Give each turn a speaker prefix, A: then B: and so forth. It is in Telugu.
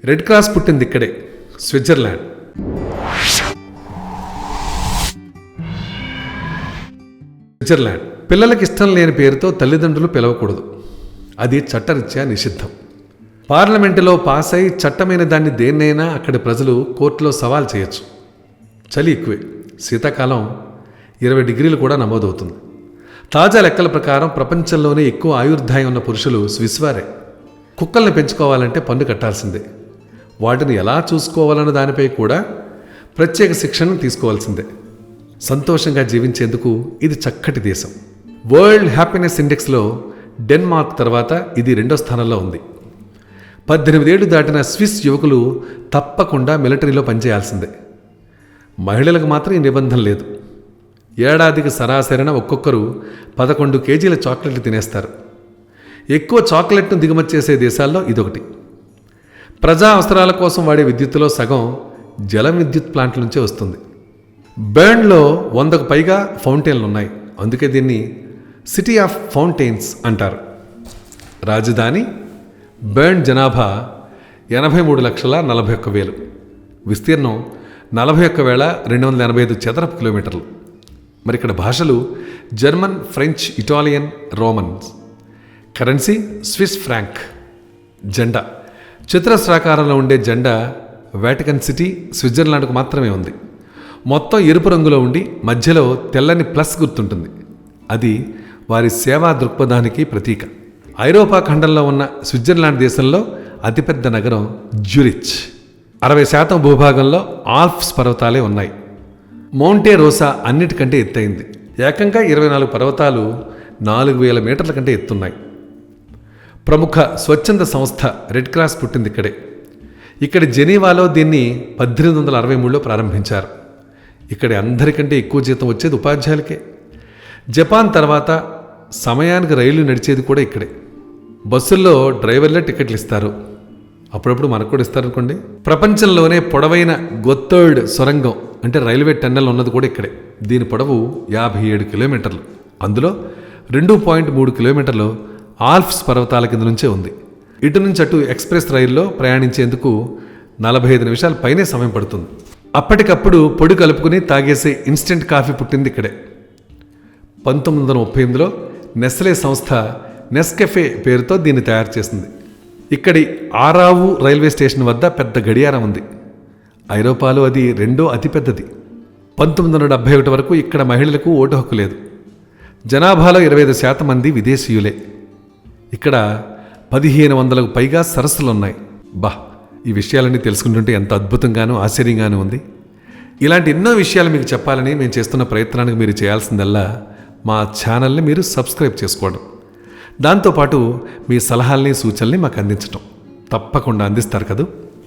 A: రెడ్ క్రాస్ పుట్టింది ఇక్కడే, స్విట్జర్లాండ్. స్విట్జర్లాండ్ పిల్లలకి ఇష్టం లేని పేరుతో తల్లిదండ్రులు పిలవకూడదు. అది చట్టరీత్యా నిషిద్ధం. పార్లమెంటులో పాస్ అయి చట్టమైన దాన్ని దేన్నైనా అక్కడి ప్రజలు కోర్టులో సవాల్ చేయొచ్చు. చలి ఎక్కువే, శీతాకాలం 20 డిగ్రీలు కూడా నమోదవుతుంది. తాజా లెక్కల ప్రకారం ప్రపంచంలోనే ఎక్కువ ఆయుర్దాయం ఉన్న పురుషులు స్విస్ వారే. కుక్కల్ని పెంచుకోవాలంటే పన్ను కట్టాల్సిందే. వాటిని ఎలా చూసుకోవాలన్న దానిపై కూడా ప్రత్యేక శిక్షణ తీసుకోవాల్సిందే. సంతోషంగా జీవించేందుకు ఇది చక్కటి దేశం. వరల్డ్ హ్యాపీనెస్ ఇండెక్స్లో డెన్మార్క్ తర్వాత ఇది 2వ స్థానంలో ఉంది. 18 ఏళ్లు దాటిన స్విస్ యువకులు తప్పకుండా మిలిటరీలో పనిచేయాల్సిందే. మహిళలకు మాత్రం ఈ నిబంధన లేదు. ఏడాదికి సరాసరిన ఒక్కొక్కరు 11 కేజీల చాక్లెట్లు తినేస్తారు. ఎక్కువ చాక్లెట్ను దిగుమతి చేసే దేశాల్లో ఇదొకటి. ప్రజా అవసరాల కోసం వాడే విద్యుత్తులో సగం జల విద్యుత్ ప్లాంట్ల నుంచే వస్తుంది. బెర్న్లో 100కు పైగా ఫౌంటైన్లు ఉన్నాయి. అందుకే దీన్ని సిటీ ఆఫ్ ఫౌంటైన్స్ అంటారు. రాజధాని బెర్న్. జనాభా 83,41,000. విస్తీర్ణం 41,285 చదరపు కిలోమీటర్లు. మరి ఇక్కడ భాషలు German, French, Italian, Romans. Currency Swiss franc. జెండా చతురస్రాకారంలో ఉండే జెండా వాటికన్ సిటీ, స్విట్జర్లాండ్కు మాత్రమే ఉంది. మొత్తం ఎరుపు రంగులో ఉండి మధ్యలో తెల్లని ప్లస్ గుర్తుంటుంది. అది వారి సేవా దృక్పథానికి ప్రతీక. ఐరోపా ఖండంలో ఉన్న స్విట్జర్లాండ్ దేశంలో అతిపెద్ద నగరం జ్యూరిచ్. 60% భూభాగంలో ఆల్ప్స్ పర్వతాలే ఉన్నాయి. మౌంటే రోసా అన్నిటికంటే ఎత్తైంది. ఏకంగా 24 పర్వతాలు 4,000 మీటర్ల కంటే ఎత్తున్నాయి. ప్రముఖ స్వచ్ఛంద సంస్థ రెడ్ క్రాస్ పుట్టింది ఇక్కడే. ఇక్కడ జెనీవాలో దీన్ని 1863లో ప్రారంభించారు. ఇక్కడ అందరికంటే ఎక్కువ జీతం వచ్చేది ఉపాధ్యాయులకే. జపాన్ తర్వాత సమయానికి రైళ్లు నడిచేది కూడా ఇక్కడే. బస్సుల్లో డ్రైవర్లే టికెట్లు ఇస్తారు. అప్పుడప్పుడు మనకు కూడా ఇస్తారనుకోండి. ప్రపంచంలోనే పొడవైన గొత్తర్డ్ సొరంగం అంటే రైల్వే టన్నెల్ ఉన్నది కూడా ఇక్కడే. దీని పొడవు 57 కిలోమీటర్లు. అందులో 2.3 కిలోమీటర్లు ఆల్ప్స్ పర్వతాల కింద నుంచే ఉంది. ఇటు నుంచి అటు ఎక్స్ప్రెస్ రైల్లో ప్రయాణించేందుకు 45 నిమిషాల పైనే సమయం పడుతుంది. అప్పటికప్పుడు పొడి కలుపుకుని తాగేసే ఇన్స్టెంట్ కాఫీ పుట్టింది ఇక్కడే. 1938లో నెస్లే సంస్థ నెస్కెఫే పేరుతో దీన్ని తయారు చేసింది. ఇక్కడి ఆరావు రైల్వే స్టేషన్ వద్ద పెద్ద గడియారం ఉంది. ఐరోపాలో అది 2వ అతిపెద్దది. 1971 వరకు ఇక్కడ మహిళలకు ఓటు హక్కు లేదు. జనాభాలో 25% మంది విదేశీయులే. ఇక్కడ 1,500కు పైగా సరస్సులున్నాయి. ఈ విషయాలన్నీ తెలుసుకుంటుంటే ఎంత అద్భుతంగానూ ఆశ్చర్యంగానూ ఉంది. ఇలాంటి ఎన్నో విషయాలు మీకు చెప్పాలని మేము చేస్తున్న ప్రయత్నానికి మీరు చేయాల్సిందల్లా మా ఛానల్ని మీరు సబ్స్క్రైబ్ చేసుకోవడం, దాంతోపాటు మీ సలహాల్ని సూచనల్ని మాకు అందించడం. తప్పకుండా అందిస్తారు కదా.